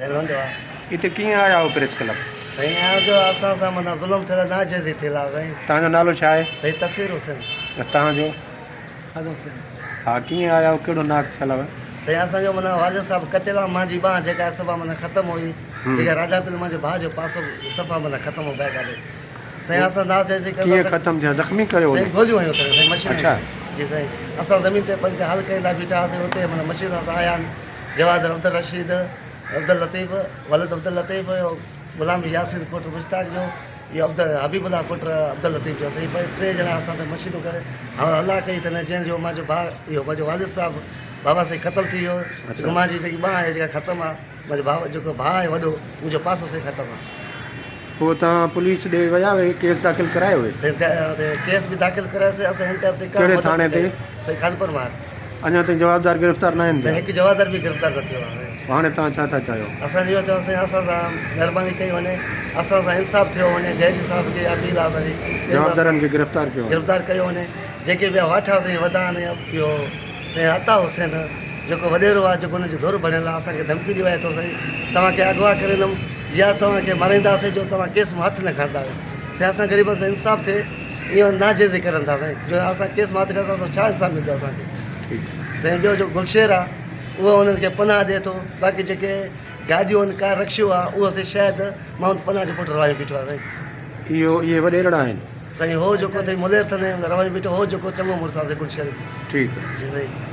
हलंदो आहे। हिते कीअं आया हो प्रेस क्लब? साईं आयो जो असां सां माना ज़ुल्म थियल नाजाइज़ी थियल आहे साईं। तव्हांजो नालो छा आहे? साईं तस्वीर हुसैन। ऐं तव्हांजो? आदम साईं। हा, कीअं आया हो, कहिड़ो नाक थियल हुआ? साईं असांजो माना वालिद साहिबु कतियल आहे, मुंहिंजी बांह जेका सफ़ा माना ख़तमु हुई, जेका राजा पिल मुंहिंजे भाउ जो पासो सफ़ा माना ख़तमु हो बैग ॾे। साईं असां नाजाइज़ी कीअं ख़तमु थिया? ज़ख़्मी कयो? साईं गोलियूं हयूं करे साईं मशीन। अच्छा। जी साईं, असां ज़मीन ते पंहिंजे हल करण लाइ बीठा हुआसीं, हुते माना मशीन सां आया आहिनि जवाद अब्दुल रशीद, अब्दुल लतीफ़, वलिद अब्दुल लतीफ़, गुलाम यासीन पुट मुश्ताक जो, इहो हबीबुल्ला पुट अब्दुल लतीफ़ जो। साईं टे ॼणा असां ते मशीनूं करे हला कई अथनि, जंहिंजो मुंहिंजो भाउ इहो मुंहिंजो वालिद साहिबु बाबा साईं क़तलु थी वियो। मुंहिंजी जेकी बांह आहे जेका ख़तमु आहे, मुंहिंजो भाउ जेको भाउ आहे वॾो, मुंहिंजो पासो साईं ख़तमु आहे। पोइ तव्हां पुलिस ॾे विया हुए, केस दाख़िल करायो हुए? साईं केस बि दाख़िल करायोसीं असां हिन टाइप ते। कहिड़े थाणे ते? साईं खानपुर मां। अञा ताईं जवाबदार गिरफ़्तार न आहिनि? साईं हिकु जवाबदार बि गिरफ़्तार न थियो आहे। हाणे तव्हां छा था चाहियो? असां इहो चयो साईं असां सां महिरबानी कई वञे, असां सां इंसाफ़ थियो वञे, जज साहिब खे अपील आहे असांजी जवाबदारनि खे गिरफ़्तार कयो? गिरफ़्तार कयो वञे। जेके ॿिया वाठा साईं वॾा आहिनि, इहो साईं अता हुसैन जेको वॾेरो आहे, जेको हुनजो दौरु भणियलु आहे, असांखे धमकी ॾिवाए थो साईं तव्हांखे अगवा करे ॾियमि या तव्हांखे मारींदासीं जो तव्हां केस में हथु न खणंदा आहियो। साईं असां ग़रीबनि सां इंसाफ़ थिए, इहो नाजाइज़ी करनि था साईं, जो असां केस में हथु खणंदासीं छा इंसाफ़ मिलंदो असांखे? ठीकु साईं ॿियो जो गुलशेर आहे उहो उन्हनि खे पनाह ॾिए थो, बाक़ी जेके गाॾियूं आहिनि कार रक्षियो आहे उहो साईं शायदि मां पनाह जो पुटु रवायो बीठो आहे साईं। इहे वॾेरड़ा आहिनि साईं हो जेको अथई मुलेर अथनि रवायो बीठो, हो जेको चङो मुड़ुसु आहे गुलशेर। ठीकु आहे। जी साईं।